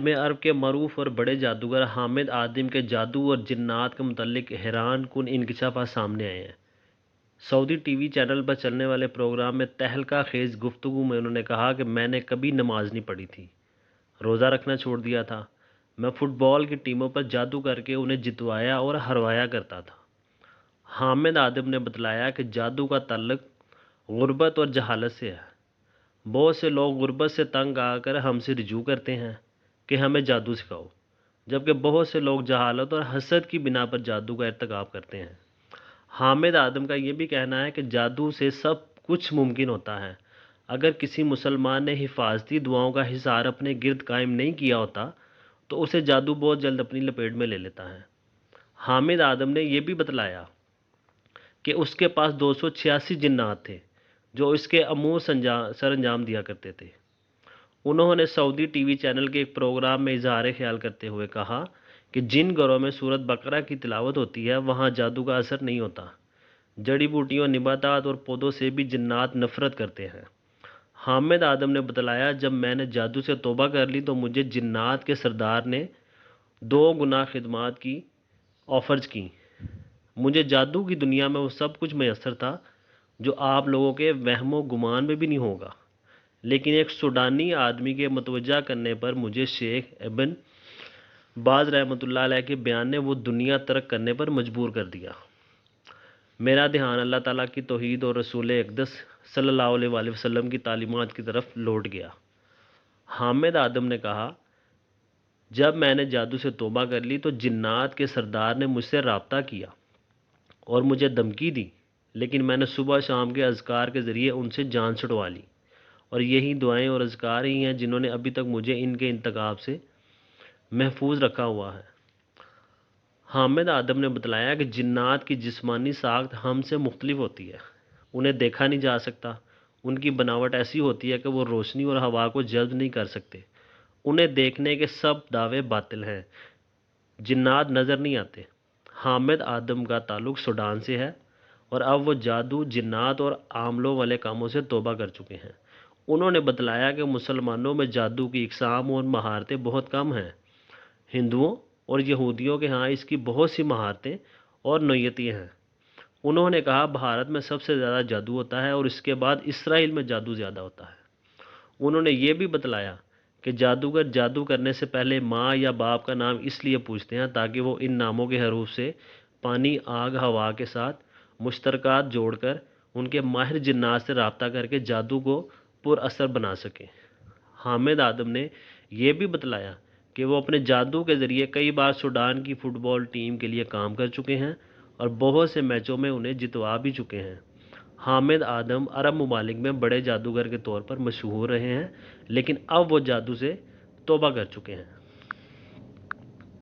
में अरब के मरूफ और बड़े जादूगर हामिद आदिम के जादू और जिन्नात के मुतल्लिक हैरान कुन इंकशाफात सामने आए हैं। सऊदी टीवी चैनल पर चलने वाले प्रोग्राम में तहलका खेज गुफ्तगू में उन्होंने कहा कि मैंने कभी नमाज नहीं पढ़ी थी, रोज़ा रखना छोड़ दिया था। मैं फुटबॉल की टीमों पर जादू करके उन्हें जितवाया और हरवाया करता था। हामिद आदिम ने बतलाया कि जादू का ताल्लुक गुर्बत और जहालत से है। बहुत से लोग गुर्बत से तंग आकर हमसे रिजू करते हैं कि हमें जादू सिखाओ, जबकि बहुत से लोग जहालत और हसद की बिना पर जादू का इर्तिकाब करते हैं। हामिद आदम का ये भी कहना है कि जादू से सब कुछ मुमकिन होता है। अगर किसी मुसलमान ने हिफाजती दुआओं का हिसार अपने गिर्द कायम नहीं किया होता तो उसे जादू बहुत जल्द अपनी लपेट में ले लेता है। हामिद आदम ने यह भी बतलाया कि उसके पास 286 जिन्नात थे जो इसके अमूर सर अंजाम दिया करते थे। उन्होंने सऊदी टीवी चैनल के एक प्रोग्राम में इजहार ख्याल करते हुए कहा कि जिन घरों में सूरत बकरा की तिलावत होती है वहाँ जादू का असर नहीं होता। जड़ी बूटियों, निबातात और पौधों से भी जिन्नात नफरत करते हैं। हामिद आदम ने बतलाया, जब मैंने जादू से तौबा कर ली तो मुझे जिन्नात के सरदार ने 2 गुना खिदमत की ऑफ़र्स की। मुझे जादू की दुनिया में वो सब कुछ मैसर था जो आप लोगों के वहमो गुमान में भी नहीं होगा, लेकिन एक सूडानी आदमी के मतवजा करने पर मुझे शेख इब्न बाज रहमतुल्लाह अलैह के बयान ने वो दुनिया तर्क करने पर मजबूर कर दिया। मेरा ध्यान अल्लाह ताला की तौहीद और रसूल अक़दस सल्लल्लाहु अलैहि वसल्लम की तालीमात की तरफ लौट गया। हामिद आदम ने कहा, जब मैंने जादू से तौबा कर ली तो जिन्नात के सरदार ने मुझसे रब्ता किया और मुझे धमकी दी, लेकिन मैंने सुबह शाम के अज़कार के ज़रिए उनसे जान छुड़वा ली, और यही दुआएं और अज़कार ही हैं जिन्होंने अभी तक मुझे इनके इंतकाब से महफूज रखा हुआ है। हामिद आदम ने बतलाया कि जिन्नात की जिस्मानी साख्त हमसे मुख्तलिफ होती है। उन्हें देखा नहीं जा सकता। उनकी बनावट ऐसी होती है कि वो रोशनी और हवा को जल्ब नहीं कर सकते। उन्हें देखने के सब दावे बातिल हैं। जिन्नात नज़र नहीं आते। हामिद आदम का ताल्लुक़ सूडान से है और अब वो जादू, जिन्नात और आमलों वाले कामों से तौबा कर चुके हैं। उन्होंने बतलाया कि मुसलमानों में जादू की इक़साम और महारतें बहुत कम हैं। हिंदुओं और यहूदियों के यहाँ इसकी बहुत सी महारतें और नौयतियाँ हैं। उन्होंने कहा, भारत में सबसे ज़्यादा जादू होता है और इसके बाद इसराइल में जादू ज़्यादा होता है। उन्होंने ये भी बतलाया कि जादूगर जादू करने से पहले माँ या बाप का नाम इसलिए पूछते हैं ताकि वो इन नामों के हरूफ से पानी, आग, हवा के साथ मुश्तरकात जोड़कर उनके माहिर जिन्नात से रब्ता करके जादू को पुरअसर बना सकें। हामिद आदम ने यह भी बतलाया कि वो अपने जादू के ज़रिए कई बार सूडान की फ़ुटबॉल टीम के लिए काम कर चुके हैं और बहुत से मैचों में उन्हें जितवा भी चुके हैं। हामिद आदम अरब ममालिक में बड़े जादूगर के तौर पर मशहूर रहे हैं, लेकिन अब वो जादू से तौबा कर चुके हैं।